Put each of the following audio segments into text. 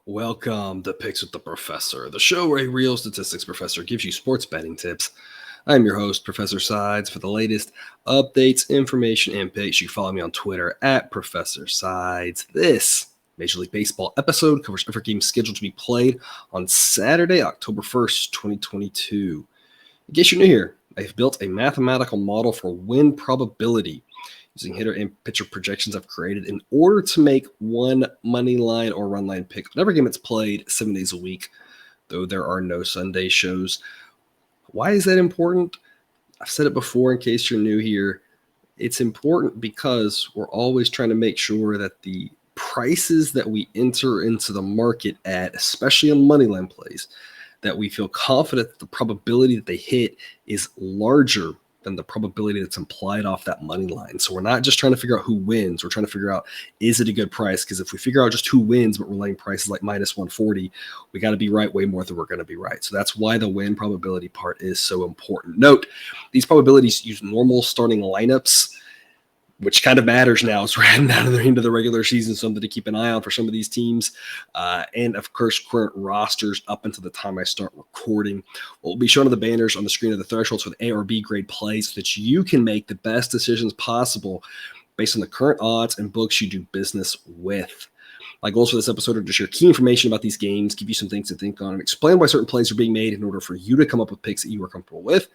Welcome to Picks with the Professor, the show where a real statistics professor gives you sports betting tips. I'm your host, Professor Sides. For the latest updates, information, and picks, you can follow me on Twitter at Professor Sides. This Major League Baseball episode covers every game scheduled to be played on Saturday, October 1st, 2022. In case you're new here, I've built a mathematical model for win probability using hitter and pitcher projections I've created in order to make one money line or run line pick whenever game it's played 7 days a week, though there are no Sunday shows. Why is that important? I've said it before in case you're new here. It's important because we're always trying to make sure that the prices that we enter into the market at, especially on money line plays, that we feel confident that the probability that they hit is larger than the probability that's implied off that money line. So we're not just trying to figure out who wins. We're trying to figure out, is it a good price? Because if we figure out just who wins, but we're laying prices like minus 140, we got to be right way more than we're going to be right. So that's why the win probability part is so important. Note, these probabilities use normal starting lineups, which kind of matters now as we're heading out of the into the regular season, something to keep an eye on for some of these teams. And of course, current rosters up until the time I start recording. We'll be showing the banners on the screen of the thresholds for the A or B grade plays so that you can make the best decisions possible based on the current odds and books you do business with. My goals for this episode are to share key information about these games, give you some things to think on, and explain why certain plays are being made in order for you to come up with picks that you are comfortable with.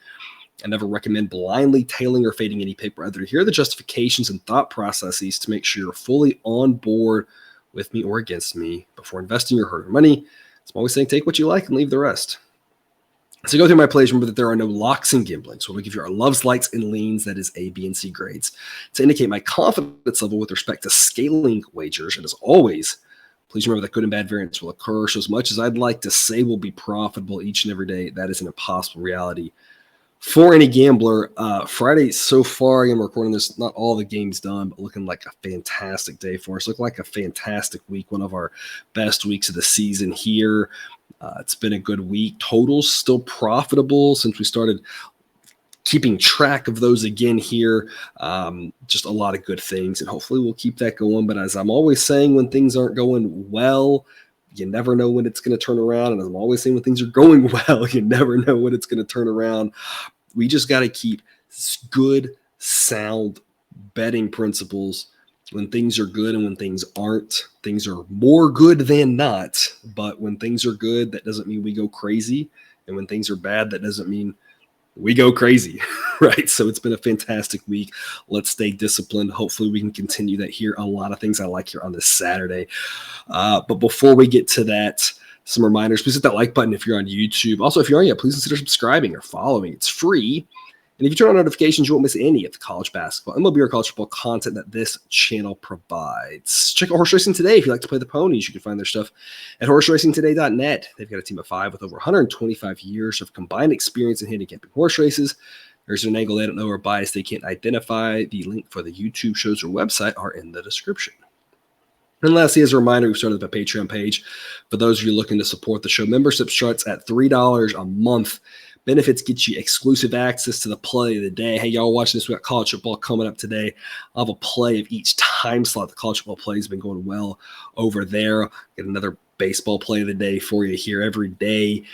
I never recommend blindly tailing or fading any pick, rather hear the justifications and thought processes to make sure you're fully on board with me or against me before investing your hard-earned money. So I'm always saying take what you like and leave the rest. So go through my plays, remember that there are no locks in gambling. So we'll give you our loves, likes, and leans, that is A, B, and C grades, to indicate my confidence level with respect to scaling wagers. And as always, please remember that good and bad variance will occur. So as much as I'd like to say we'll be profitable each and every day, that is an impossible reality for any gambler. Friday so far, I'm recording this, not all the games done, but looking like a fantastic day for us. Looking like a fantastic week, one of our best weeks of the season here. It's been a good week. Totals still profitable since we started keeping track of those again here. Just a lot of good things, and hopefully we'll keep that going. But as I'm always saying, when things aren't going well, you never know when it's going to turn around. And as I'm always saying, when things are going well, you never know when it's going to turn around. We just got to keep good, sound betting principles when things are good and when things aren't. Things are more good than not. But when things are good, that doesn't mean we go crazy. And when things are bad, that doesn't mean we go crazy, right? So it's been a fantastic week. Let's stay disciplined. Hopefully we can continue that here. A lot of things I like here on this Saturday. But before we get to that, some reminders. Please hit that like button if you're on YouTube. Also, if you aren't yet, please consider subscribing or following. It's free. And if you turn on notifications, you won't miss any of the college basketball, MLB, or college football content that this channel provides. Check out Horse Racing Today if you like to play the ponies. You can find their stuff at horseracingtoday.net. They've got a team of 5 with over 125 years of combined experience in handicapping horse races. There's an angle they don't know or bias they can't identify. The link for the YouTube shows or website are in the description. And lastly, as a reminder, we've started the Patreon page. For those of you looking to support the show, membership starts at $3 a month. Benefits get you exclusive access to the play of the day. Hey, y'all watching this? We got college football coming up today. I'll have a play of each time slot. The college football play has been going well over there. Get another baseball play of the day for you here every day.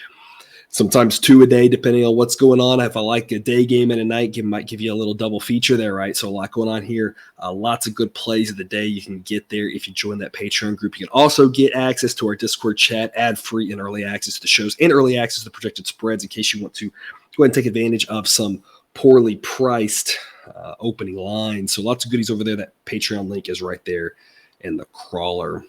Sometimes 2 a day, depending on what's going on. If I like a day game and a night game, might give you a little double feature there, right? So a lot going on here. Lots of good plays of the day you can get there if you join that Patreon group. You can also get access to our Discord chat, ad-free, and early access to the shows, and early access to the projected spreads in case you want to go ahead and take advantage of some poorly priced opening lines. So lots of goodies over there. That Patreon link is right there in the crawler.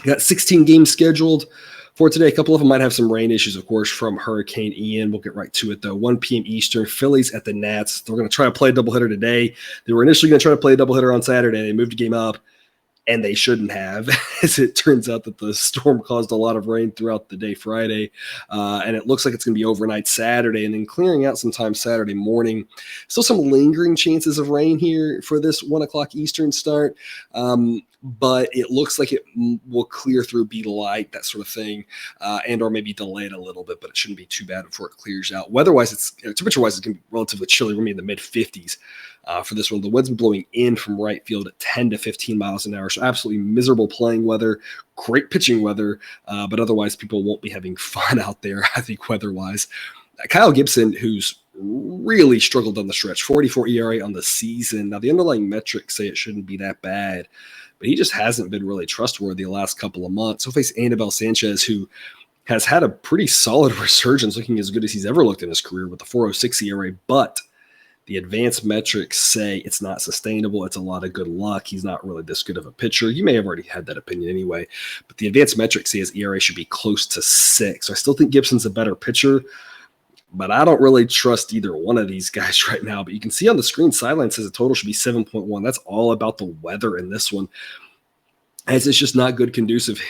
We got 16 games scheduled for today. A couple of them might have some rain issues, of course, from Hurricane Ian. We'll get right to it, though. 1 p.m. Eastern, Phillies at the Nats. They're going to try to play a doubleheader today. They were initially going to try to play a doubleheader on Saturday. They moved the game up, and they shouldn't have, as it turns out that the storm caused a lot of rain throughout the day Friday, and it looks like it's going to be overnight Saturday and then clearing out sometime Saturday morning. Still some lingering chances of rain here for this 1 o'clock Eastern start. but it looks like it will clear through, be light, that sort of thing, and or maybe delay it a little bit, but it shouldn't be too bad before it clears out. Weather-wise, temperature-wise, it's going to be relatively chilly. We're going to be in the mid-50s for this one. The wind's been blowing in from right field at 10 to 15 miles an hour, so absolutely miserable playing weather, great pitching weather, but otherwise people won't be having fun out there, I think, weather-wise. Kyle Gibson, who's really struggled on the stretch, 44 ERA on the season. Now, the underlying metrics say it shouldn't be that bad, but he just hasn't been really trustworthy the last couple of months. He'll face Anibal Sanchez, who has had a pretty solid resurgence, looking as good as he's ever looked in his career with a 4.06 ERA, but the advanced metrics say it's not sustainable. It's a lot of good luck. He's not really this good of a pitcher. You may have already had that opinion anyway, but the advanced metrics say his ERA should be close to 6. So I still think Gibson's a better pitcher, but I don't really trust either one of these guys right now. But you can see on the screen, Sideline says the total should be 7.1. That's all about the weather in this one, as it's just not good conducive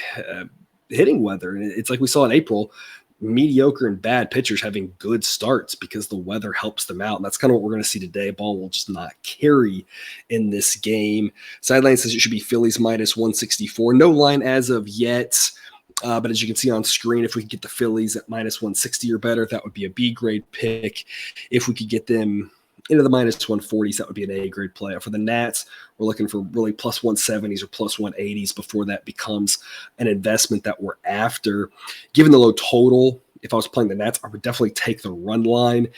hitting weather. And it's like we saw in April, mediocre and bad pitchers having good starts because the weather helps them out. And that's kind of what we're going to see today. Ball will just not carry in this game. Sideline says it should be Phillies minus 164. No line as of yet. But as you can see on screen, if we could get the Phillies at minus 160 or better, that would be a B grade pick. If we could get them into the minus 140s, that would be an A grade play. For the Nats, we're looking for really plus 170s or plus 180s before that becomes an investment that we're after. Given the low total, if I was playing the Nats, I would definitely take the run line.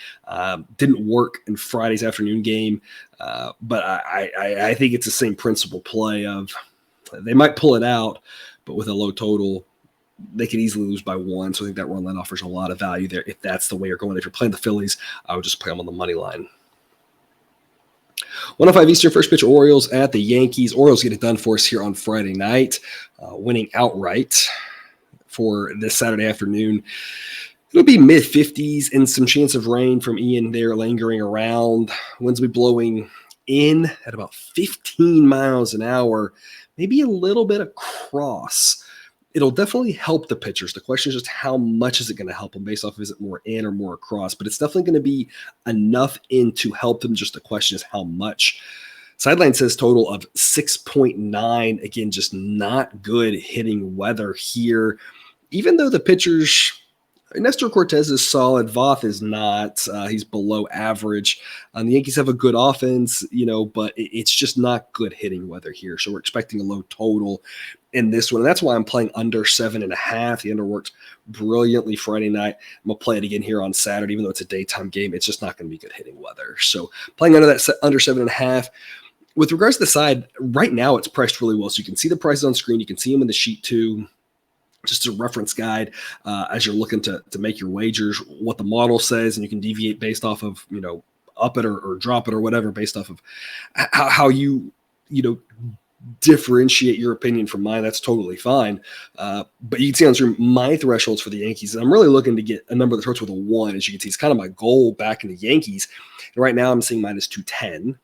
Didn't work in Friday's afternoon game, but I think it's the same principle play of they might pull it out, but with a low total, they could easily lose by 1. So I think that run line offers a lot of value there. If that's the way you're going, if you're playing the Phillies, I would just play them on the money line. 105 Eastern, first pitch Orioles at the Yankees. Orioles get it done for us here on Friday night, winning outright for this Saturday afternoon. It'll be mid-50s and some chance of rain from Ian there lingering around. Winds will be blowing in at about 15 miles an hour, maybe a little bit across. It'll definitely help the pitchers. The question is just how much is it going to help them based off of is it more in or more across, but it's definitely going to be enough in to help them. Just the question is how much. Sideline says total of 6.9. Again, just not good hitting weather here. Even though the pitchers, Nestor Cortez is solid, Voth is not. He's below average. The Yankees have a good offense, but it's just not good hitting weather here. So we're expecting a low total in this one. And that's why I'm playing under 7.5. The under worked brilliantly Friday night. I'm going to play it again here on Saturday, even though it's a daytime game. It's just not going to be good hitting weather. So playing under 7.5. With regards to the side, right now it's priced really well. So you can see the prices on screen. You can see them in the sheet too. Just a reference guide as you're looking to make your wagers, what the model says, and you can deviate based off of, up it or drop it or whatever based off of how you differentiate your opinion from mine. That's totally fine. But you can see on screen my thresholds for the Yankees, and I'm really looking to get a number that starts with a 1. As you can see, it's kind of my goal back in the Yankees. And right now I'm seeing minus 210.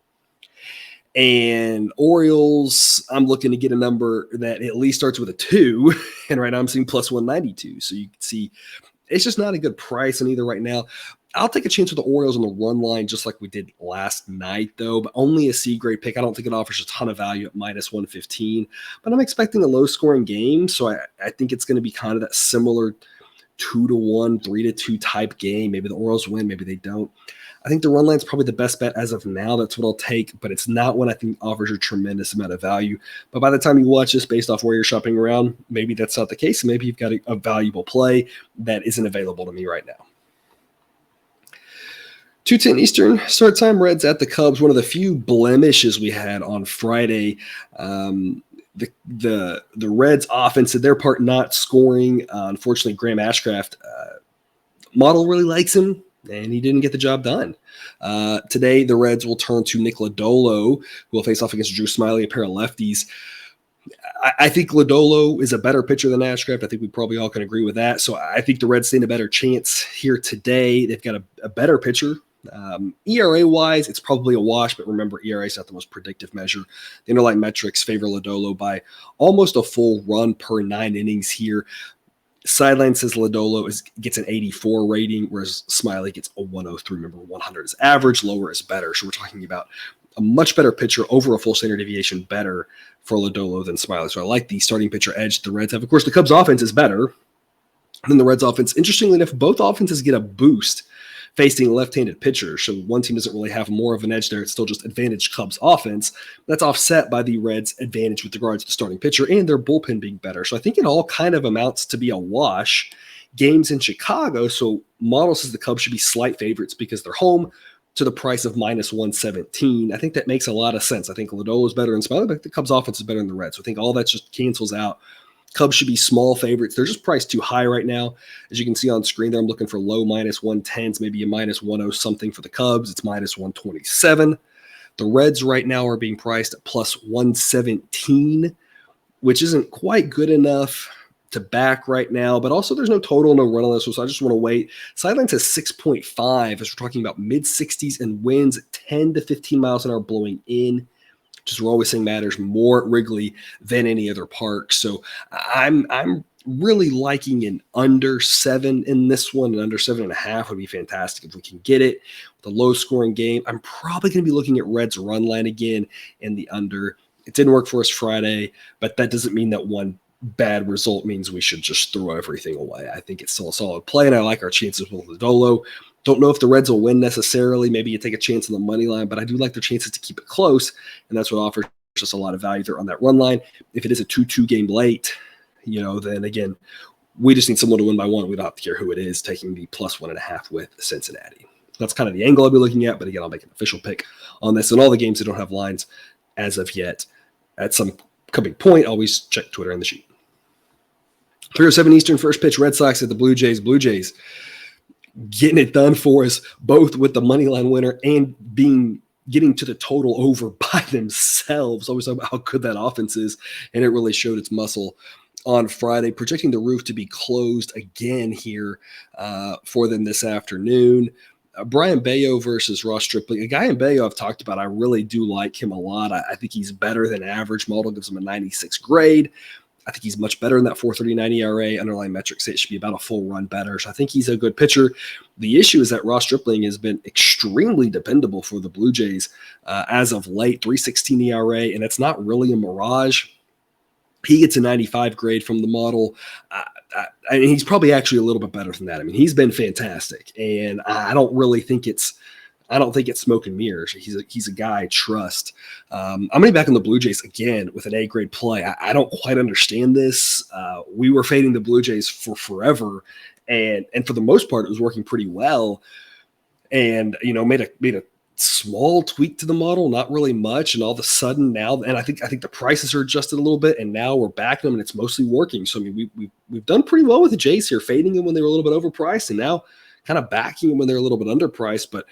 And Orioles, I'm looking to get a number that at least starts with a 2. And right now I'm seeing plus 192. So you can see it's just not a good price on either right now. I'll take a chance with the Orioles on the run line, just like we did last night, though, but only a C grade pick. I don't think it offers a ton of value at minus 115, but I'm expecting a low scoring game. So I think it's going to be kind of that similar 2-1, 3-2 type game. Maybe the Orioles win, maybe they don't. I think the run line is probably the best bet as of now. That's what I'll take, but it's not one I think offers a tremendous amount of value. But by the time you watch this, based off where you're shopping around, maybe that's not the case. Maybe you've got a valuable play that isn't available to me right now. 2:10 Eastern start time. Reds at the Cubs. One of the few blemishes we had on Friday. The Reds offense did their part not scoring. Unfortunately, Graham Ashcraft model really likes him, and he didn't get the job done. Today, the Reds will turn to Nick Lodolo, who will face off against Drew Smyly, a pair of lefties. I think Lodolo is a better pitcher than Ashcraft. I think we probably all can agree with that. So I think the Reds stand a better chance here today. They've got a better pitcher. ERA-wise, it's probably a wash, but remember, ERA is not the most predictive measure. The underlying metrics favor Lodolo by almost a full run per 9 innings here. Sideline says Lodolo gets an 84 rating, whereas Smiley gets a 103. Remember, 100 is average, lower is better. So we're talking about a much better pitcher over a full standard deviation better for Lodolo than Smiley. So I like the starting pitcher edge the Reds have. Of course, the Cubs offense is better than the Reds offense. Interestingly enough, both offenses get a boost facing left-handed pitchers. So one team doesn't really have more of an edge there. It's still just advantage Cubs offense. That's offset by the Reds' advantage with regards to the starting pitcher and their bullpen being better. So I think it all kind of amounts to be a wash. Games in Chicago, so model says the Cubs should be slight favorites because they're home to the price of minus 117. I think that makes a lot of sense. I think Lodolo is better than Smiley, but the Cubs offense is better than the Reds. So I think all that just cancels out. Cubs should be small favorites. They're just priced too high right now. As you can see on screen there, I'm looking for low minus 110s, maybe a minus 10 something for the Cubs. It's minus 127. The Reds right now are being priced at plus 117, which isn't quite good enough to back right now, but also there's no total, no run on this one, so I just want to wait. Sideline says 6.5 as we're talking about mid-60s and winds 10 to 15 miles an hour blowing in. Just we're always saying matters more at Wrigley than any other park. So I'm really liking an under 7 in this one. An under 7.5 would be fantastic if we can get it. With a low scoring game, I'm probably going to be looking at Reds run line again in the under. It didn't work for us Friday, but that doesn't mean that one bad result means we should just throw everything away. I think it's still a solid play, and I like our chances with Lodolo. Don't know if the Reds will win necessarily. Maybe you take a chance on the money line, but I do like their chances to keep it close, and that's what offers just a lot of value there on that run line. If it is a 2-2 game late, then again, we just need someone to win by one. We don't have to care who it is, taking the plus 1.5 with Cincinnati. That's kind of the angle I'll be looking at, but again, I'll make an official pick on this. And all the games that don't have lines as of yet, at some coming point, always check Twitter and the sheet. 3:07 Eastern, first pitch, Red Sox at the Blue Jays. Blue Jays getting it done for us, both with the money line winner and getting to the total over by themselves. Always talk about how good that offense is, and it really showed its muscle on Friday. Projecting the roof to be closed again here for them this afternoon. Brian Baio versus Ross Stripling. A guy in Baio I've talked about. I really do like him a lot. I think he's better than average. Model gives him a 96 grade. I think he's much better than that 4.39 ERA. Underlying metrics say it should be about a full run better. So I think he's a good pitcher. The issue is that Ross Stripling has been extremely dependable for the Blue Jays as of late, 3.16 ERA, and it's not really a mirage. He gets a 95 grade from the model. And he's probably actually a little bit better than that. I mean, he's been fantastic, and I don't think it's smoke and mirrors. He's a guy I trust. I'm going to be back on the Blue Jays again with an A-grade play. I don't quite understand this. We were fading the Blue Jays for forever, and for the most part, it was working pretty well. And made a small tweak to the model, not really much, and all of a sudden now, and I think the prices are adjusted a little bit, and now we're backing them, and it's mostly working. So I mean, we've done pretty well with the Jays here, fading them when they were a little bit overpriced, and now kind of backing them when they're a little bit underpriced, but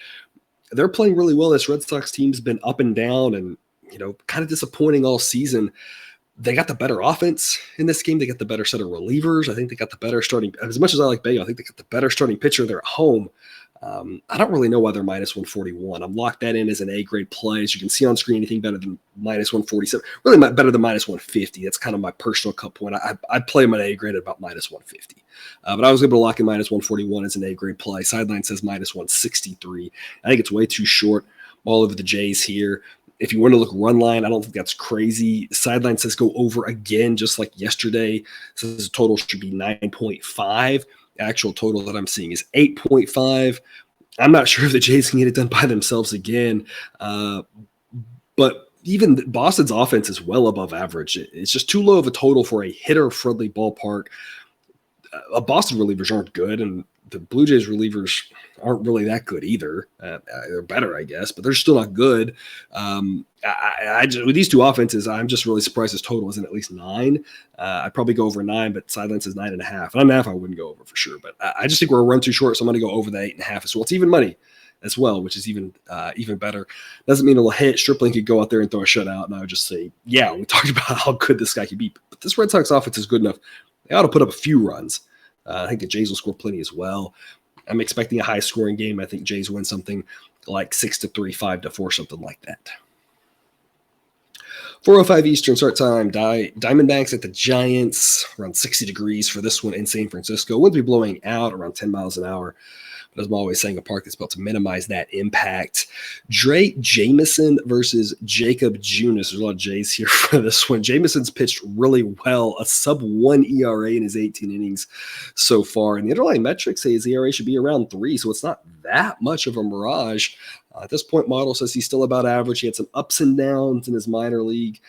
they're playing really well. This Red Sox team's been up and down and, kind of disappointing all season. They got the better offense in this game. They got the better set of relievers. I think they got the better starting, as much as I like Baio, I think they got the better starting pitcher. They're at home. I don't really know why they're minus 141. I'm locked that in as an A-grade play. As you can see on screen, anything better than minus 147, really better than minus 150. That's kind of my personal cut point. I'd play them at A-grade at about minus 150. But I was able to lock in minus 141 as an A-grade play. Sideline says minus 163. I think it's way too short. All over the Jays here. If you want to look run line, I don't think that's crazy. Sideline says go over again, just like yesterday. Says the total should be 9.5. Actual total that I'm seeing is 8.5. I'm not sure if the Jays can get it done by themselves again. But even Boston's offense is well above average. It's just too low of a total for a hitter-friendly ballpark. Boston relievers aren't good, and the Blue Jays relievers aren't really that good either. They're better, I guess, but they're still not good. With these two offenses, I'm just really surprised this total isn't at least 9. I'd probably go over 9, but sideline says 9.5. 9.5 I wouldn't go over for sure, but I just think we're a run too short, so I'm going to go over the 8.5 as well. It's even money as well, which is even better. Doesn't mean it'll hit. Stripling could go out there and throw a shutout, and I would just say, yeah, we talked about how good this guy could be, but this Red Sox offense is good enough. They ought to put up a few runs. I think the Jays will score plenty as well. I'm expecting a high-scoring game. I think Jays win something like 6-3, 5-4, something like that. 4:05 Eastern start time. Diamondbacks at the Giants, around 60 degrees for this one in San Francisco. Winds be blowing out around 10 miles an hour. But as I'm always saying, a park that's built to minimize that impact. Jameson versus Jacob Junis. There's a lot of J's here for this one. Jameson's pitched really well, a sub-1 ERA in his 18 innings so far. And the underlying metrics say his ERA should be around 3, so it's not that much of a mirage. At this point, model says he's still about average. He had some ups and downs in his minor league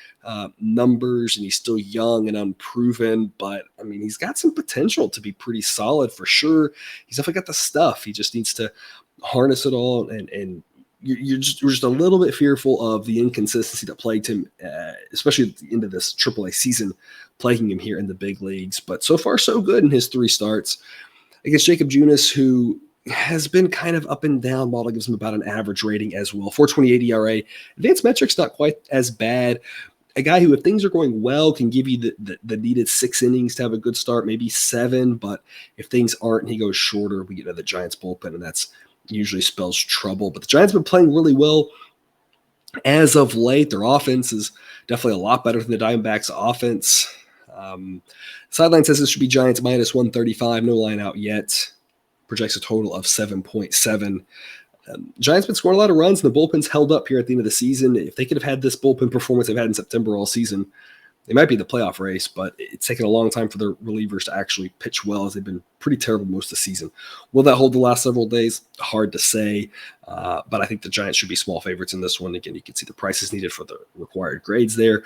numbers, and he's still young and unproven. But, I mean, he's got some potential to be pretty solid for sure. He's definitely got the stuff. He just needs to harness it all, and we're just a little bit fearful of the inconsistency that plagued him, especially at the end of this AAA season, plaguing him here in the big leagues. But so far, so good in his 3 starts. Against Jacob Junis, who has been kind of up and down. Model gives him about an average rating as well. 4.28 ERA. Advanced metrics not quite as bad. A guy who, if things are going well, can give you the needed 6 innings to have a good start, maybe 7. But if things aren't and he goes shorter, we get to the Giants bullpen, and that's usually spells trouble. But the Giants have been playing really well as of late. Their offense is definitely a lot better than the Diamondbacks' offense. Sideline says this should be Giants minus 135. No line out yet. Projects a total of 7.7. Giants been scoring a lot of runs, and the bullpen's held up here at the end of the season. If they could have had this bullpen performance they've had in September all season, they might be in the playoff race, but it's taken a long time for their relievers to actually pitch well, as they've been pretty terrible most of the season. Will that hold the last several days? Hard to say, but I think the Giants should be small favorites in this one. Again, you can see the prices needed for the required grades there.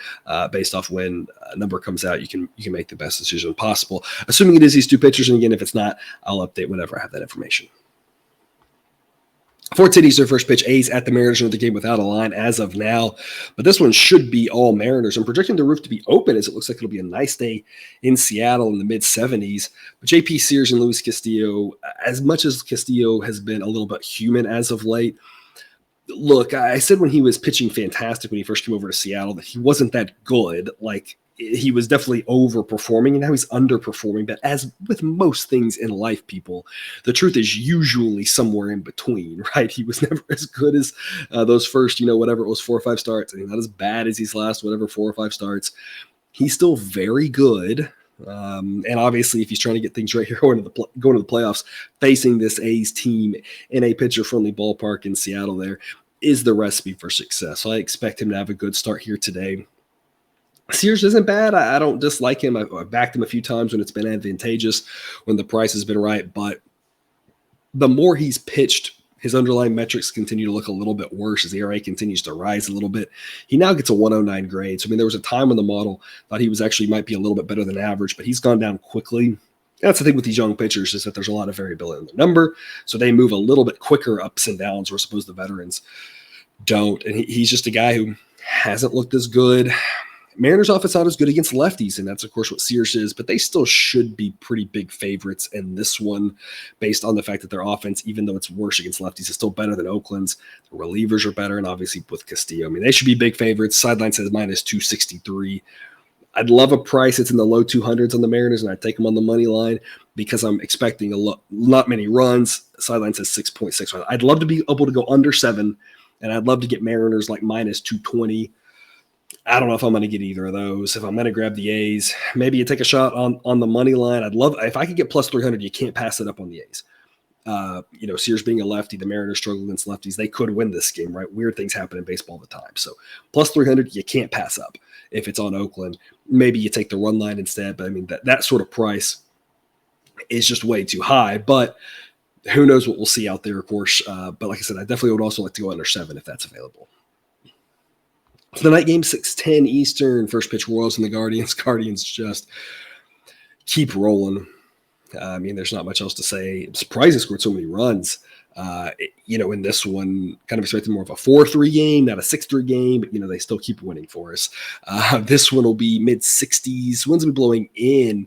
Based off when a number comes out, you can make the best decision possible, assuming it is these 2 pitchers. And again, if it's not, I'll update whenever I have that information. 4:10 Eastern first pitch. A's at the Mariners in the game without a line as of now. But this one should be all Mariners. I'm projecting the roof to be open, as it looks like it'll be a nice day in Seattle in the mid-70s. But JP Sears and Luis Castillo, as much as Castillo has been a little bit human as of late, look, I said when he was pitching fantastic when he first came over to Seattle that he wasn't that good. Like, he was definitely overperforming, and now he's underperforming. But as with most things in life, people, the truth is usually somewhere in between, right? He was never as good as those first, whatever it was, 4 or 5 starts. I mean, not as bad as these last, 4 or 5 starts. He's still very good. And obviously, if he's trying to get things right here going to the playoffs, facing this A's team in a pitcher-friendly ballpark in Seattle there is the recipe for success. So I expect him to have a good start here today. Sears isn't bad. I don't dislike him. I've backed him a few times when it's been advantageous, when the price has been right. But the more he's pitched, his underlying metrics continue to look a little bit worse. His ERA continues to rise a little bit. He now gets a 109 grade. So, I mean, there was a time when the model thought he was actually might be a little bit better than average, but he's gone down quickly. That's the thing with these young pitchers, is that there's a lot of variability in their number. So they move a little bit quicker ups and downs, where I suppose the veterans don't. And he's just a guy who hasn't looked as good. Mariners offense not as good against lefties, and that's, of course, what Sears is, but they still should be pretty big favorites in this one based on the fact that their offense, even though it's worse against lefties, is still better than Oakland's. The relievers are better, and obviously with Castillo, I mean, they should be big favorites. Sideline says minus 263. I'd love a price. It's in the low 200s on the Mariners, and I'd take them on the money line because I'm expecting not many runs. Sideline says 6.6. I'd love to be able to go under 7, and I'd love to get Mariners like minus 220. I don't know if I'm going to get either of those. If I'm going to grab the A's, maybe you take a shot on the money line. I'd love, if I could get plus 300, you can't pass it up on the A's. Sears being a lefty, the Mariners struggle against lefties. They could win this game, right? Weird things happen in baseball all the time. So plus 300, you can't pass up if it's on Oakland. Maybe you take the run line instead. But I mean, that sort of price is just way too high. But who knows what we'll see out there, of course. But like I said, I definitely would also like to go under 7 if that's available. The night game, 6:10 Eastern, first pitch, Royals and the Guardians. Guardians just keep rolling. I mean, there's not much else to say. I'm surprised they scored so many runs. In this one, kind of expecting more of a 4-3 game, not a 6-3 game, but, they still keep winning for us. This one will be mid-60s. Winds will be blowing in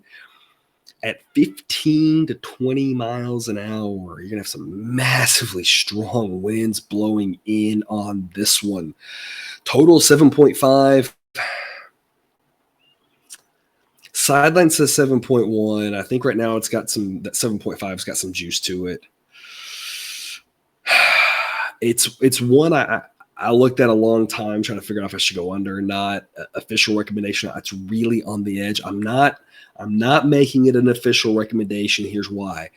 at 15 to 20 miles an hour. You're going to have some massively strong winds blowing in on this one. Total 7.5. Sideline says 7.1. I think right now that 7.5 has got some juice to it. It's one I looked at a long time trying to figure out if I should go under or not. Official recommendation, it's really on the edge. I'm not making it an official recommendation. Here's why.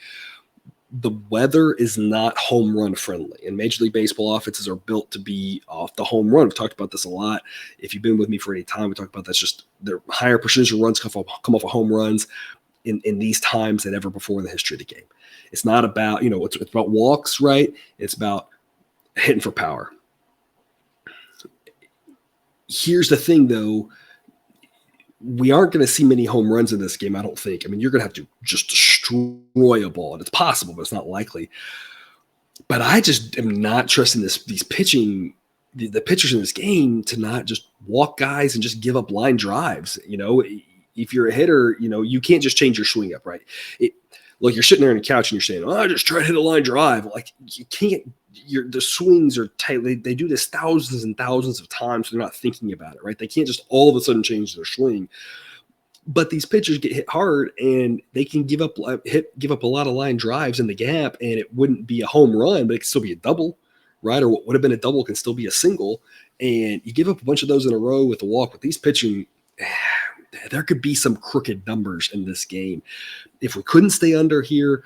The weather is not home run friendly, and Major League Baseball offenses are built to be off the home run. We've talked about this a lot. If you've been with me for any time, we talked about that's just their higher percentage of runs come off of home runs in these times than ever before in the history of the game. It's not about, it's about walks, right? It's about hitting for power. Here's the thing, though. We aren't going to see many home runs in this game, I don't think. I mean, you're going to have to just destroy a ball, and it's possible, but it's not likely. But I just am not trusting these pitching, the pitchers in this game to not just walk guys and just give up line drives. If you're a hitter, you can't just change your swing up, right? Look, you're sitting there on the couch and you're saying, I just try to hit a line drive. Like, you can't. The swings are tight. They do this thousands and thousands of times, so they're not thinking about it, right? They can't just all of a sudden change their swing. But these pitchers get hit hard, and they can give up a lot of line drives in the gap, and it wouldn't be a home run, but it can still be a double, right? Or what would have been a double can still be a single. And you give up a bunch of those in a row with the walk. With these pitching, there could be some crooked numbers in this game. If we couldn't stay under here,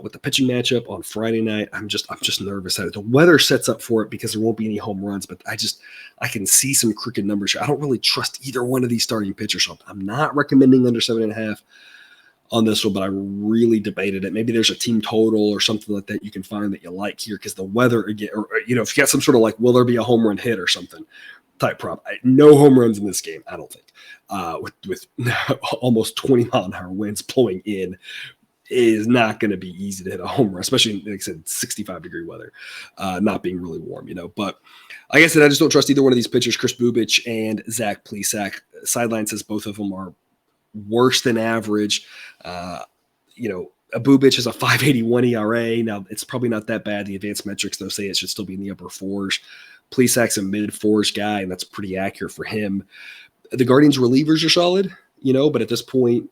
with the pitching matchup on Friday night, I'm just nervous at it. The weather sets up for it because there won't be any home runs, but I can see some crooked numbers. I don't really trust either one of these starting pitchers. So I'm not recommending under 7.5 on this one, but I really debated it. Maybe there's a team total or something like that you can find that you like here, because the weather again, or if you got some sort of like, will there be a home run hit or something type prop. No home runs in this game, I don't think. With almost 20-mile-an-hour winds blowing in, is not going to be easy to hit a home run, especially in, like I said, 65-degree weather, not being really warm, But like I said, I just don't trust either one of these pitchers, Chris Bubich and Zach Plesac. Sideline says both of them are worse than average. A Bubich has a 5.81 ERA. Now, it's probably not that bad. The advanced metrics, though, say it should still be in the upper fours. Plesac's a mid-fours guy, and that's pretty accurate for him. The Guardians' relievers are solid, but at this point,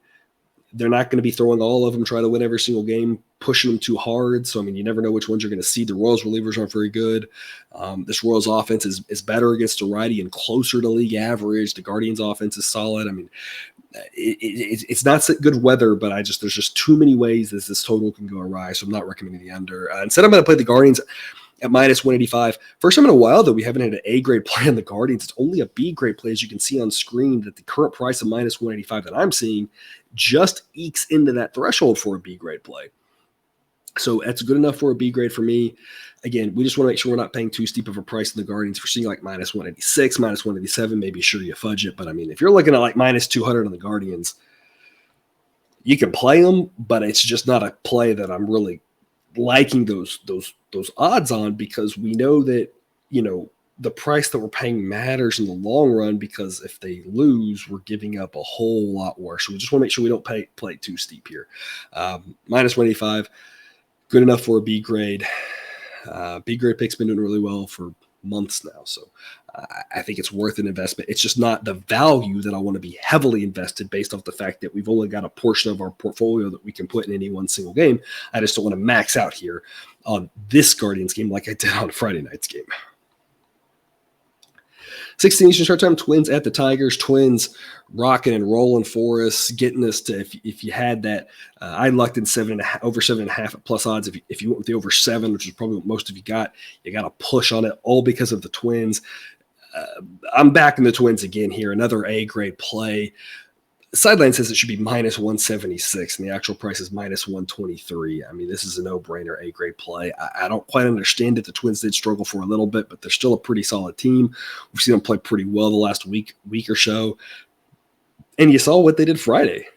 they're not going to be throwing all of them, try to win every single game, pushing them too hard. So, you never know which ones you're going to see. The Royals relievers aren't very good. This Royals offense is better against a righty and closer to league average. The Guardians offense is solid. It's not good weather, but there's just too many ways that this total can go awry. So I'm not recommending the under. Instead, I'm going to play the Guardians at minus 185. First time in a while that we haven't had an A-grade play on the Guardians. It's only a B-grade play, as you can see on screen, that the current price of minus 185 that I'm seeing just ekes into that threshold for a B-grade play. So that's good enough for a B-grade for me. Again, we just want to make sure we're not paying too steep of a price in the Guardians. If we're seeing like minus 186, minus 187, maybe sure you fudge it. But if you're looking at like minus 200 on the Guardians, you can play them, but it's just not a play that I'm really liking those odds on, because we know that, the price that we're paying matters in the long run, because if they lose, we're giving up a whole lot worse. So we just want to make sure we don't play too steep here. Minus 185, good enough for a B grade. B grade pick's been doing really well for months now. So I think it's worth an investment. It's just not the value that I want to be heavily invested based off the fact that we've only got a portion of our portfolio that we can put in any one single game. I just don't want to max out here on this Guardians game like I did on Friday night's game. 16 Eastern start time, Twins at the Tigers. Twins rocking and rolling for us, getting us to, if you had that, I lucked in over 7.5 at plus odds. If you went with the over 7, which is probably what most of you got to push on it, all because of the Twins. I'm backing the Twins again here, another A-grade play. Sideline says it should be minus 176, and the actual price is minus 123. This is a no-brainer A-grade play. I don't quite understand it. The Twins did struggle for a little bit, but they're still a pretty solid team. We've seen them play pretty well the last week or so. And you saw what they did Friday.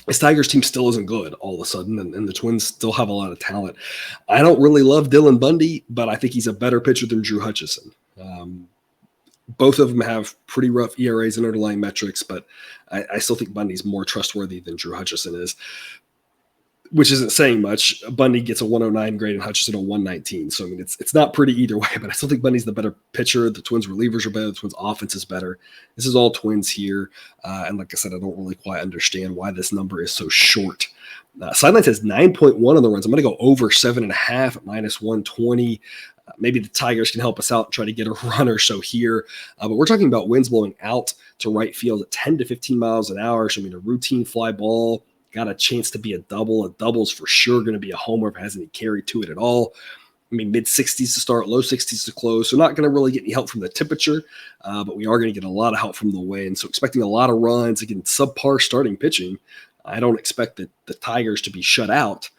This Tigers team still isn't good all of a sudden, and the Twins still have a lot of talent. I don't really love Dylan Bundy, but I think he's a better pitcher than Drew Hutchison. Both of them have pretty rough ERAs and underlying metrics, but I still think Bundy's more trustworthy than Drew Hutchison is, which isn't saying much. Bundy gets a 109 grade and Hutchison a 119. So, it's not pretty either way, but I still think Bundy's the better pitcher. The Twins relievers are better. The Twins offense is better. This is all Twins here. And like I said, I don't really quite understand why this number is so short. Sideline says 9.1 on the runs. I'm going to go over 7.5 at minus 120. Maybe the Tigers can help us out and try to get a run or so here. But we're talking about winds blowing out to right field at 10 to 15 miles an hour. So, I mean, a routine fly ball got a chance to be a double. A double's for sure going to be a homer if it has any carry to it at all. I mean, mid-60s to start, low 60s to close. So not going to really get any help from the temperature, but we are going to get a lot of help from the wind. So expecting a lot of runs, again, subpar starting pitching. I don't expect the Tigers to be shut out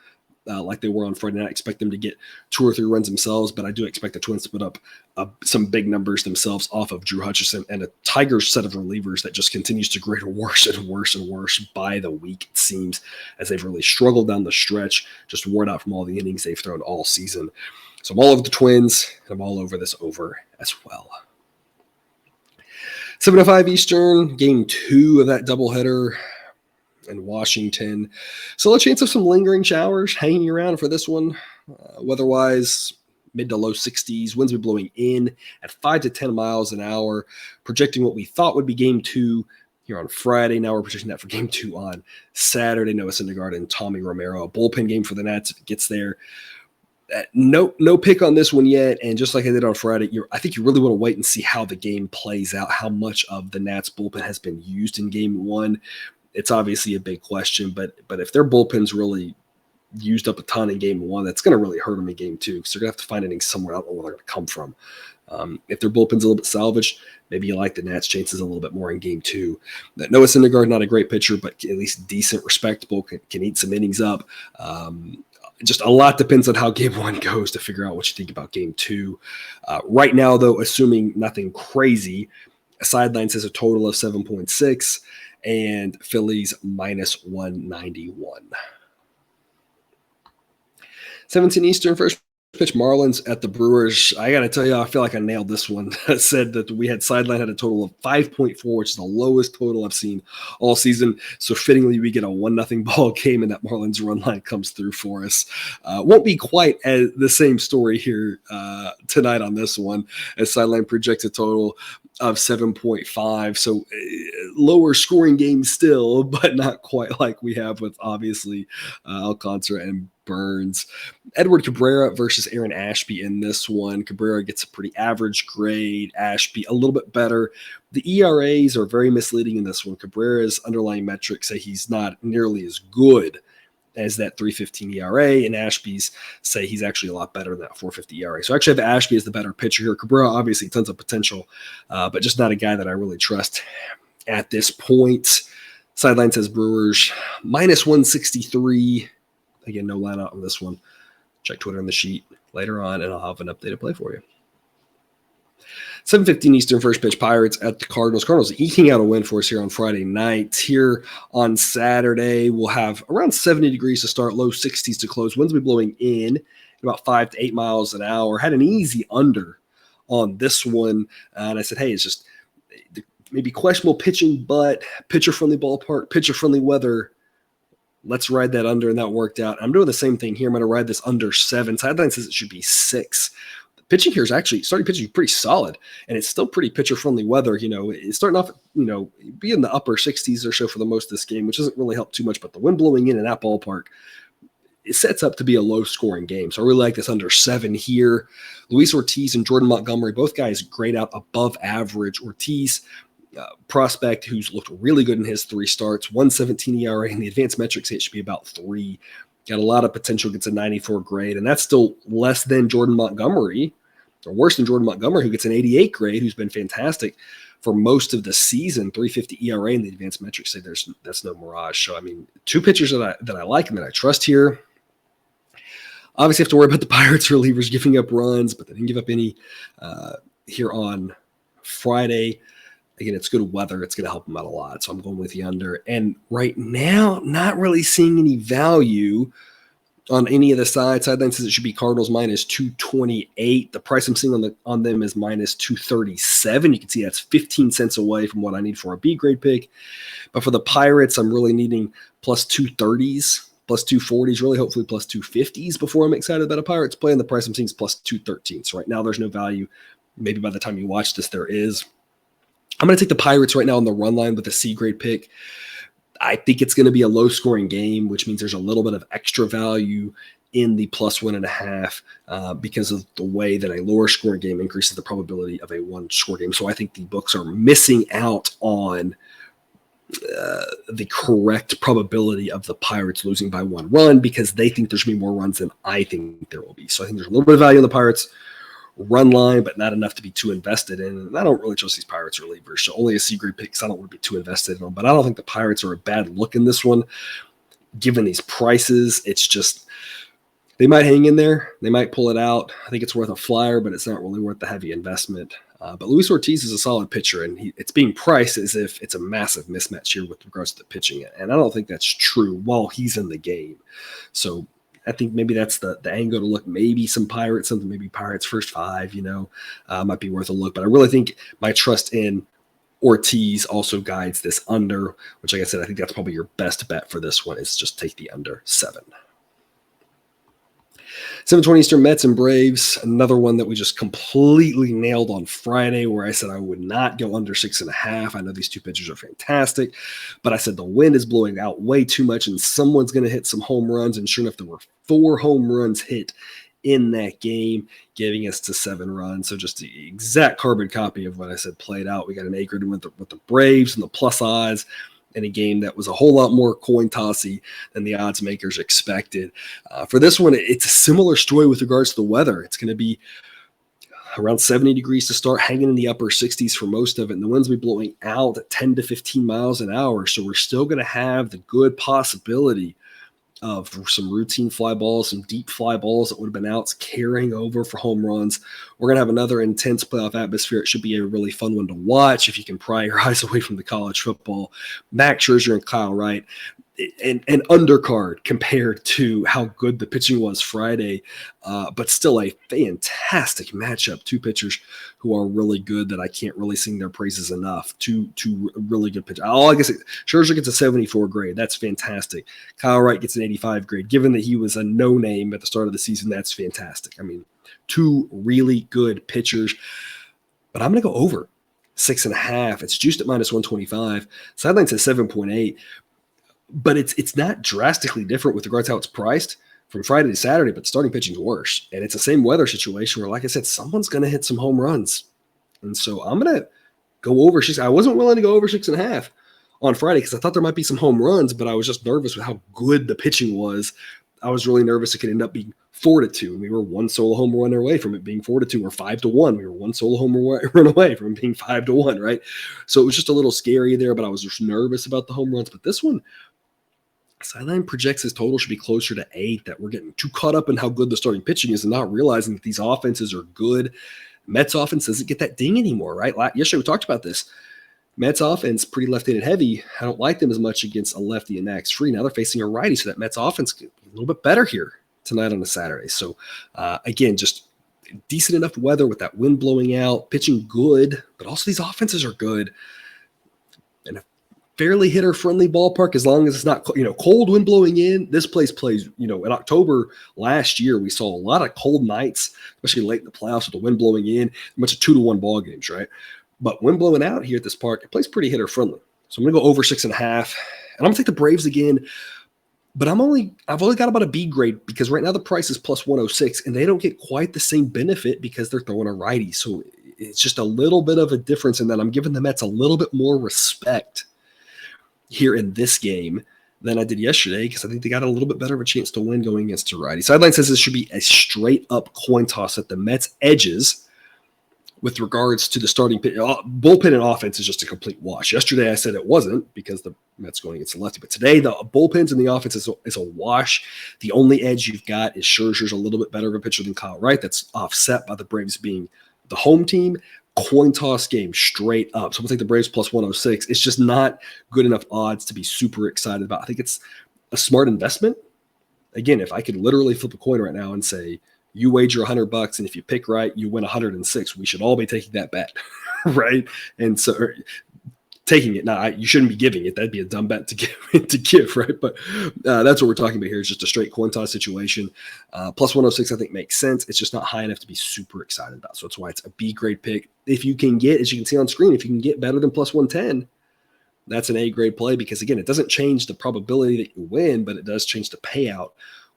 like they were on Friday night. I expect them to get 2 or 3 runs themselves, but I do expect the Twins to put up some big numbers themselves off of Drew Hutchison and a Tigers set of relievers that just continues to grade worse and worse and worse by the week, it seems, as they've really struggled down the stretch, just worn out from all the innings they've thrown all season. So I'm all over the Twins, and I'm all over this over as well. 7:05 Eastern, game 2 of that doubleheader in Washington. So a chance of some lingering showers hanging around for this one. Weather-wise, mid to low 60s. Winds will be blowing in at 5 to 10 miles an hour, projecting what we thought would be game 2 here on Friday. Now we're projecting that for game 2 on Saturday. Noah Syndergaard and Tommy Romero, a bullpen game for the Nats if it gets there. No pick on this one yet, and just like I did on Friday, I think you really want to wait and see how the game plays out, how much of the Nats bullpen has been used in game 1. It's obviously a big question, but if their bullpen's really used up a ton in game 1, that's going to really hurt them in game 2 because they're going to have to find innings somewhere. I don't know where they're going to come from. If their bullpen's a little bit salvaged, maybe you like the Nats' chances a little bit more in game 2. Noah Syndergaard, not a great pitcher, but at least decent, respectable, can eat some innings up. Just a lot depends on how game 1 goes to figure out what you think about game 2. Right now, though, assuming nothing crazy, sideline says a total of 7.6 and Phillies minus 191. 17 Eastern, first pitch, Marlins at the Brewers. I got to tell you, I feel like I nailed this one. I said that we had sideline had a total of 5.4, which is the lowest total I've seen all season. So fittingly, we get a 1-0 ball game, and that Marlins run line comes through for us. Won't be quite as the same story here tonight on this one, as sideline projects a total of 7.5. So lower scoring game still, but not quite like we have with obviously Alcantara and Burns. Edward Cabrera versus Aaron Ashby in this one. Cabrera gets a pretty average grade. Ashby a little bit better. The ERAs are very misleading in this one. Cabrera's underlying metrics say he's not nearly as good as that 3.15 ERA, and Ashby's say he's actually a lot better than that 4.50 ERA. So I actually have Ashby as the better pitcher here. Cabrera, obviously, tons of potential, but just not a guy that I really trust at this point. Sideline says Brewers minus 163. Again, no line out on this one. Check Twitter on the sheet later on, and I'll have an updated play for you. 7:15 Eastern, first pitch, Pirates at the Cardinals. Cardinals eking out a win for us here on Friday night. Here on Saturday, we'll have around 70 degrees to start, low 60s to close. Winds will be blowing in about 5 to 8 miles an hour. Had an easy under on this one, and I said, hey, it's just maybe questionable pitching, but pitcher-friendly ballpark, pitcher-friendly weather. Let's ride that under, and that worked out. I'm doing the same thing here. I'm going to ride this under 7. Sideline says it should be 6. The pitching here is actually starting pitching pretty solid, and it's still pretty pitcher-friendly weather. You know, it's starting off, be in the upper 60s or so for the most of this game, which doesn't really help too much. But the wind blowing in that ballpark, it sets up to be a low-scoring game. So I really like this under 7 here. Luis Ortiz and Jordan Montgomery, both guys grade out above average. Ortiz, prospect who's looked really good in his 3 starts, 1.17 ERA, and the advanced metrics say it should be about 3. Got a lot of potential, gets a 94 grade, and that's still less than Jordan Montgomery, or worse than Jordan Montgomery, who gets an 88 grade, who's been fantastic for most of the season, 3.50 ERA, and the advanced metrics say that's no mirage. So, I mean, 2 pitchers that I like and that I trust here. Obviously, have to worry about the Pirates relievers giving up runs, but they didn't give up any here on Friday. Again, it's good weather. It's going to help them out a lot. So I'm going with the under. And right now, not really seeing any value on any of the sides. Sideline says it should be Cardinals minus 228. The price I'm seeing on them is minus 237. You can see that's 15 cents away from what I need for a B grade pick. But for the Pirates, I'm really needing plus 230s, plus 240s, really hopefully plus 250s before I'm excited about a Pirates play. And the price I'm seeing is plus 213. So right now there's no value. Maybe by the time you watch this, there is. I'm going to take the Pirates right now on the run line with a C-grade pick. I think it's going to be a low-scoring game, which means there's a little bit of extra value in the +1.5 because of the way that a lower scoring game increases the probability of a one-score game. So I think the books are missing out on the correct probability of the Pirates losing by 1 run because they think there's going to be more runs than I think there will be. So I think there's a little bit of value in the Pirates run line, but not enough to be too invested in. And I don't really trust these Pirates relievers, so only a C-grade pick because I don't want to be too invested in them. But I don't think the Pirates are a bad look in this one. Given these prices, it's just they might hang in there. They might pull it out. I think it's worth a flyer, but it's not really worth the heavy investment. But Luis Ortiz is a solid pitcher, and it's being priced as if it's a massive mismatch here with regards to the pitching. And I don't think that's true while he's in the game. So I think maybe that's the angle to look. Maybe some Pirates, something maybe Pirates first 5, might be worth a look. But I really think my trust in Ortiz also guides this under, which, like I said, I think that's probably your best bet for this one is just take the under 7. 7:20 Eastern, Mets and Braves. Another one that we just completely nailed on Friday where I said I would not go under 6.5. I know these two pitchers are fantastic, but I said the wind is blowing out way too much and someone's going to hit some home runs. And sure enough, there were 4 home runs hit in that game, giving us to 7 runs. So just the exact carbon copy of what I said played out. We got an A-grade with the Braves and the plus odds in a game that was a whole lot more coin tossy than the odds makers expected. For this one, it's a similar story with regards to the weather. It's going to be around 70 degrees to start, hanging in the upper 60s for most of it. And the winds will be blowing out at 10 to 15 miles an hour. So we're still going to have the good possibility of some routine fly balls, some deep fly balls that would have been outs carrying over for home runs. We're going to have another intense playoff atmosphere. It should be a really fun one to watch if you can pry your eyes away from the college football. Max Scherzer and Kyle Wright, an undercard compared to how good the pitching was Friday, but still a fantastic matchup. 2 pitchers who are really good that I can't really sing their praises enough. Two really good pitchers. I guess Scherzer gets a 74 grade. That's fantastic. Kyle Wright gets an 85 grade. Given that he was a no-name at the start of the season, that's fantastic. I mean, 2 really good pitchers. But I'm going to go over 6.5. It's juiced at -125. Sideline says 7.8. But it's not drastically different with regards to how it's priced from Friday to Saturday, but starting pitching is worse. And it's the same weather situation where, like I said, someone's going to hit some home runs. And so I'm going to go over 6. I wasn't willing to go over 6.5 on Friday because I thought there might be some home runs, but I was just nervous with how good the pitching was. I was really nervous it could end up being 4-2. We were 1 solo home run away from it being 4-2 or 5-1. We were 1 solo home run away from it being 5-1, right? So it was just a little scary there, but I was just nervous about the home runs. But this one, Sideline projects his total should be closer to 8, that we're getting too caught up in how good the starting pitching is and not realizing that these offenses are good. Mets offense doesn't get that ding anymore, right? Yesterday we talked about this. Mets offense, pretty left-handed heavy. I don't like them as much against a lefty and Max Free. Now they're facing a righty, so that Mets offense is a little bit better here tonight on a Saturday. So, again, just decent enough weather with that wind blowing out, pitching good, but also these offenses are good. And a fairly hitter-friendly ballpark as long as it's not, cold wind blowing in. This place plays, in October last year, we saw a lot of cold nights, especially late in the playoffs with the wind blowing in, a bunch of 2-1 ball games, right? But wind blowing out here at this park, it plays pretty hitter-friendly. So I'm going to go over 6.5. And I'm going to take the Braves again. But I've only got about a B grade because right now the price is plus 106, and they don't get quite the same benefit because they're throwing a righty. So it's just a little bit of a difference in that I'm giving the Mets a little bit more respect here in this game than I did yesterday because I think they got a little bit better of a chance to win going against a righty. Sideline says this should be a straight-up coin toss at the Mets' edges with regards to the starting bullpen and offense is just a complete wash. Yesterday I said it wasn't because the Mets going against the lefty, but today the bullpens and the offense is a wash. The only edge you've got is Scherzer's a little bit better of a pitcher than Kyle Wright. That's offset by the Braves being the home team. Coin toss game straight up. So I'm going to take the Braves plus 106. It's just not good enough odds to be super excited about. I think it's a smart investment. Again, if I could literally flip a coin right now and say, you wager $100, and if you pick right, you win 106. We should all be taking that bet, right? And so, taking it. Now, you shouldn't be giving it. That'd be a dumb bet to give, right? But that's what we're talking about here. It's just a straight coin toss situation. Plus 106, I think, makes sense. It's just not high enough to be super excited about. So that's why it's a B grade pick. If you can get, as you can see on screen, if you can get better than plus 110, that's an A grade play because, again, it doesn't change the probability that you win, but it does change the payout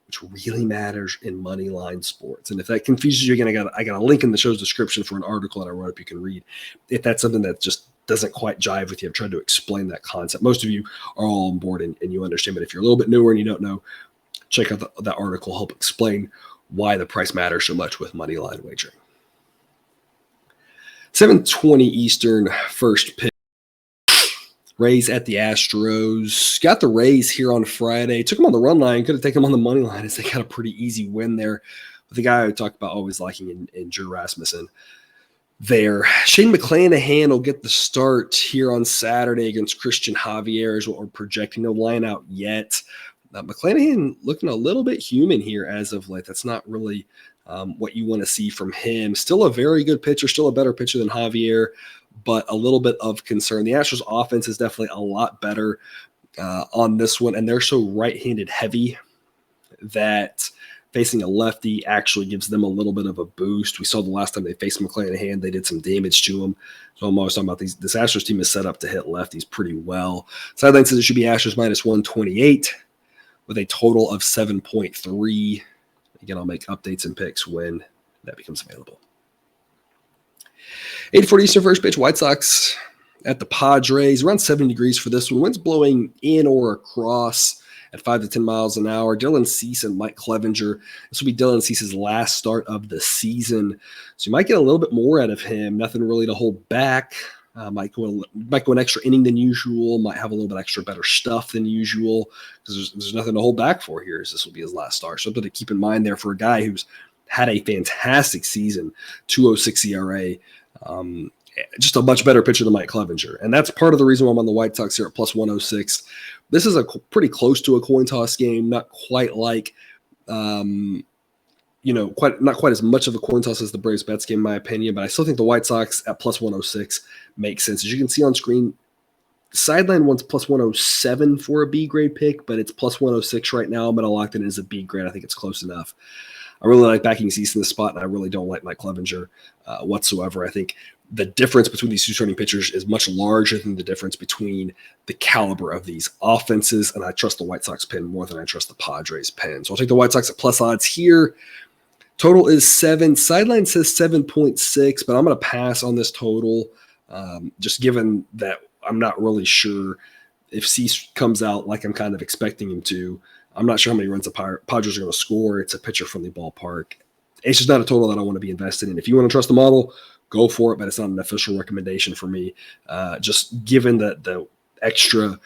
which really matters in money line sports. And if that confuses you, again, I got a link in the show's description for an article that I wrote up you can read. If that's something that just doesn't quite jive with you, I've tried to explain that concept. Most of you are all on board and you understand, but if you're a little bit newer and you don't know, check out that article, help explain why the price matters so much with money line wagering. 7:20 Eastern, first pitch. Rays at the Astros. Got the Rays here on Friday. Took them on the run line. Could have taken them on the money line as they got a pretty easy win there with the guy I talked about always liking in Drew Rasmussen there. Shane McClanahan will get the start here on Saturday against Christian Javier is what we're projecting. No line out yet. McClanahan looking a little bit human here as of late. That's not really what you want to see from him. Still a very good pitcher, still a better pitcher than Javier, but a little bit of concern. The Astros offense is definitely a lot better on this one, and they're so right-handed heavy that facing a lefty actually gives them a little bit of a boost. We saw the last time they faced McClanahan, they did some damage to him. So I'm always talking about this Astros team is set up to hit lefties pretty well. Sideline says it should be Astros minus 128 with a total of 7.3. Again, I'll make updates and picks when that becomes available. 8:40 Eastern, first pitch. White Sox at the Padres. Around 70 degrees for this one. Winds blowing in or across at 5 to 10 miles an hour. Dylan Cease and Mike Clevenger. This will be Dylan Cease's last start of the season. So you might get a little bit more out of him. Nothing really to hold back. Might go an extra inning than usual. Might have a little bit extra better stuff than usual because there's nothing to hold back for here as this will be his last start. Something to keep in mind there for a guy who's had a fantastic season, 2.06 ERA. Just a much better pitcher than Mike Clevenger. And that's part of the reason why I'm on the White Sox here at plus 106. This is pretty close to a coin toss game, not quite like, not quite as much of a coin toss as the Braves Mets game, in my opinion, but I still think the White Sox at plus 106 makes sense. As you can see on screen, Sideline wants plus 107 for a B grade pick, but it's plus 106 right now. I'm going to lock it in as a B grade. I think it's close enough. I really like backing Cease in this spot, and I really don't like Mike Clevenger whatsoever. I think the difference between these two starting pitchers is much larger than the difference between the caliber of these offenses, and I trust the White Sox pen more than I trust the Padres pen. So I'll take the White Sox at plus odds here. Total is 7. Sideline says 7.6, but I'm going to pass on this total just given that I'm not really sure if Cease comes out like I'm kind of expecting him to. I'm not sure how many runs the Padres are going to score. It's a pitcher-friendly ballpark. It's just not a total that I want to be invested in. If you want to trust the model, go for it, but it's not an official recommendation for me. Just given the extra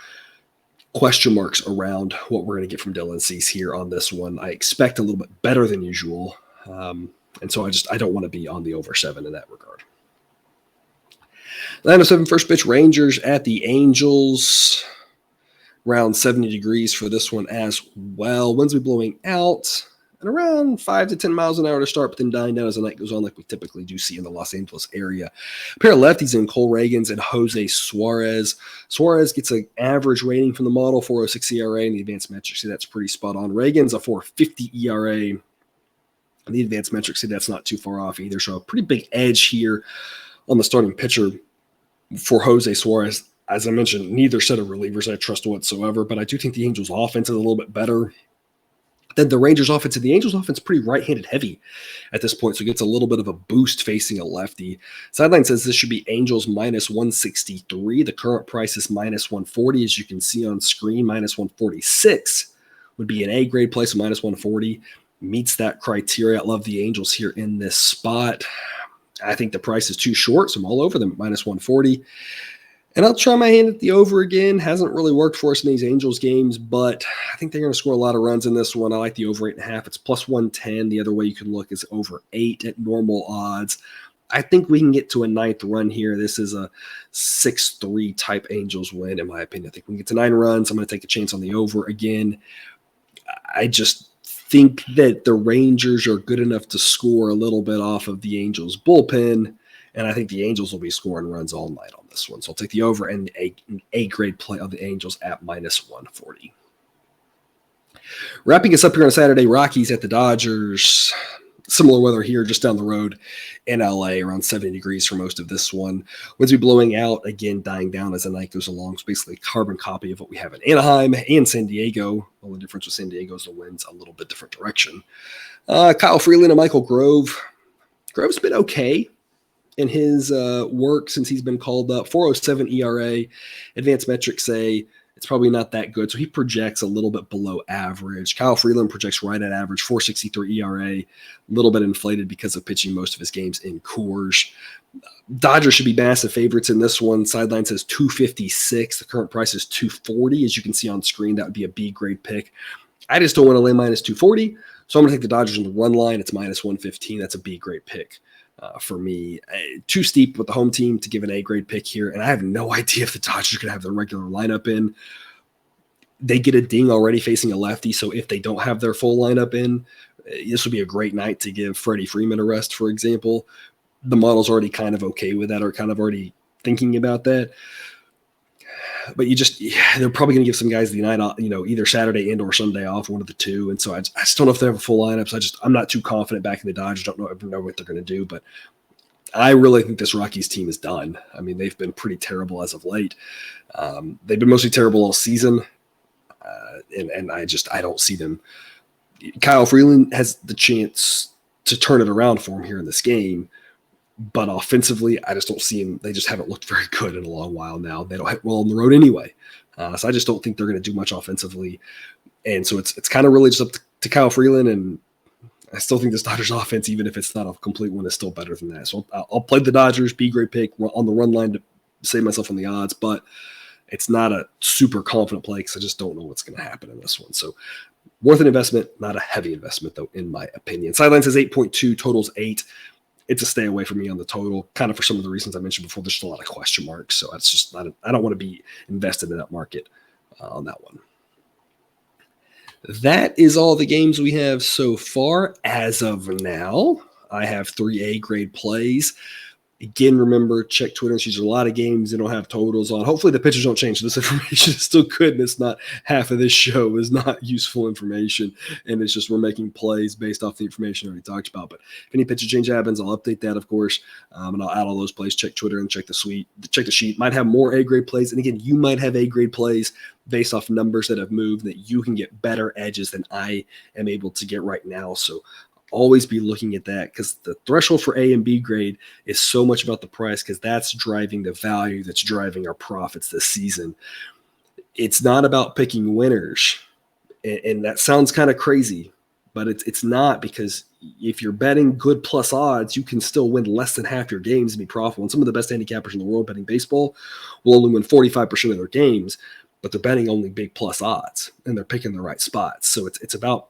question marks around what we're going to get from Dylan Cease here on this one, I expect a little bit better than usual. And so I don't want to be on the over 7 in that regard. 9:07 first pitch, Rangers at the Angels. Around 70 degrees for this one as well. Winds will be blowing out at around 5 to 10 miles an hour to start, but then dying down as the night goes on like we typically do see in the Los Angeles area. A pair of lefties in Cole Reagans and Jose Suarez. Suarez gets an average rating from the model, 4.06 ERA in the advanced metrics. See, that's pretty spot on. Reagans, a 4.50 ERA. In the advanced metrics, see, that's not too far off either. So a pretty big edge here on the starting pitcher for Jose Suarez. As I mentioned, neither set of relievers I trust whatsoever, but I do think the Angels' offense is a little bit better than the Rangers' offense. And the Angels' offense is pretty right-handed heavy at this point, so it gets a little bit of a boost facing a lefty. Sideline says this should be Angels minus 163. The current price is minus 140, as you can see on screen. Minus 146 would be an A-grade place, minus 140. Meets that criteria. I love the Angels here in this spot. I think the price is too short, so I'm all over them at minus 140. And I'll try my hand at the over again. Hasn't really worked for us in these Angels games, but I think they're going to score a lot of runs in this one. I like the over 8.5. It's plus 110. The other way you can look is over 8 at normal odds. I think we can get to a 9th run here. This is a 6-3 type Angels win, in my opinion. I think we can get to 9 runs. I'm going to take a chance on the over again. I just think that the Rangers are good enough to score a little bit off of the Angels bullpen. And I think the Angels will be scoring runs all night on this one. So I'll take the over and an A-grade play of the Angels at minus 140. Wrapping us up here on Saturday, Rockies at the Dodgers. Similar weather here just down the road in LA, around 70 degrees for most of this one. Winds will be blowing out, again, dying down as the night goes along. So basically a carbon copy of what we have in Anaheim and San Diego. Well, the difference with San Diego is the wind's a little bit different direction. Kyle Freeland and Michael Grove. Grove's been okay in his work since he's been called up. 4.07 ERA. Advanced metrics say it's probably not that good. So he projects a little bit below average. Kyle Freeland projects right at average, 4.63 ERA, a little bit inflated because of pitching most of his games in Coors. Dodgers should be massive favorites in this one. Sideline says 256. The current price is 240. As you can see on screen, that would be a B grade pick. I just don't want to lay minus 240. So I'm going to take the Dodgers on the run line. It's minus 115. That's a B grade pick. For me, too steep with the home team to give an A grade pick here. And I have no idea if the Dodgers are going to have their regular lineup in. They get a ding already facing a lefty. So if they don't have their full lineup in, this would be a great night to give Freddie Freeman a rest, for example. The model's already kind of okay with that, or kind of already thinking about that. But they're probably going to give some guys the night off, either Saturday and or Sunday off, one of the two. And so I just don't know if they have a full lineup. So I'm not too confident back in the Dodgers. Don't know what they're going to do, but I really think this Rockies team is done. I mean, they've been pretty terrible as of late. They've been mostly terrible all season. And I don't see them. Kyle Freeland has the chance to turn it around for him here in this game. But offensively, I just don't see them. They just haven't looked very good in a long while now. They don't hit well on the road anyway. So I just don't think they're going to do much offensively. And so it's kind of really just up to Kyle Freeland. And I still think this Dodgers offense, even if it's not a complete one, is still better than that. So I'll play the Dodgers, B grade pick on the run line to save myself on the odds. But it's not a super confident play because I just don't know what's going to happen in this one. So worth an investment, not a heavy investment, though, in my opinion. Sideline says 8.2, totals 8. It's a stay away from me on the total, kind of for some of the reasons I mentioned before. There's just a lot of question marks, so it's just I don't want to be invested in that market on that one. That is all the games we have so far. As of now, I have 3 A grade plays. Again, remember, check Twitter. There's a lot of games they don't have totals on. Hopefully the pitchers don't change. So this information is still good, and it's not half of this show is not useful information, and it's just we're making plays based off the information I already talked about. But if any pitcher change happens, I'll update that, of course, and I'll add all those plays. Check Twitter and check the sheet. Might have more A-grade plays, and again, you might have A-grade plays based off numbers that have moved that you can get better edges than I am able to get right now. So always be looking at that, because the threshold for A and B grade is so much about the price, because that's driving the value, that's driving our profits this season. It's not about picking winners, and that sounds kind of crazy, but it's not, because if you're betting good plus odds, you can still win less than half your games and be profitable. And some of the best handicappers in the world betting baseball will only win 45% of their games, but they're betting only big plus odds, and they're picking the right spots. So it's about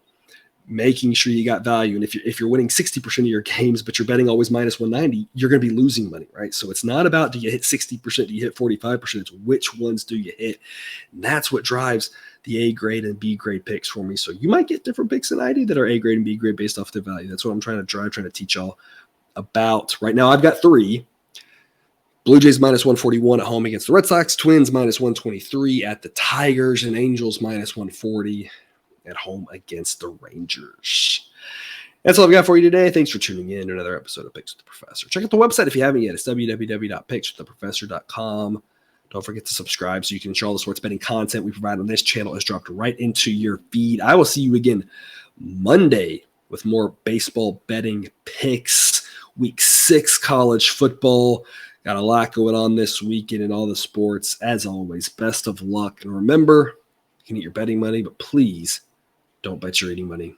making sure you got value. And if you're winning 60% of your games, but you're betting always minus 190, you're going to be losing money, right? So it's not about, do you hit 60%, do you hit 45%? It's which ones do you hit? And that's what drives the A grade and B grade picks for me. So you might get different picks than I do that are A grade and B grade based off their value. That's what I'm trying to drive, trying to teach y'all about. Right now, I've got 3. Blue Jays minus 141 at home against the Red Sox, Twins minus 123 at the Tigers, and Angels minus 140 at home against the Rangers. That's all I've got for you today. Thanks for tuning in to another episode of Picks with the Professor. Check out the website if you haven't yet. It's www.pickswiththeprofessor.com. Don't forget to subscribe so you can ensure all the sports betting content we provide on this channel is dropped right into your feed. I will see you again Monday with more baseball betting picks. Week 6 college football. Got a lot going on this weekend in all the sports. As always, best of luck. And remember, you can eat your betting money, but please don't bet your eating money.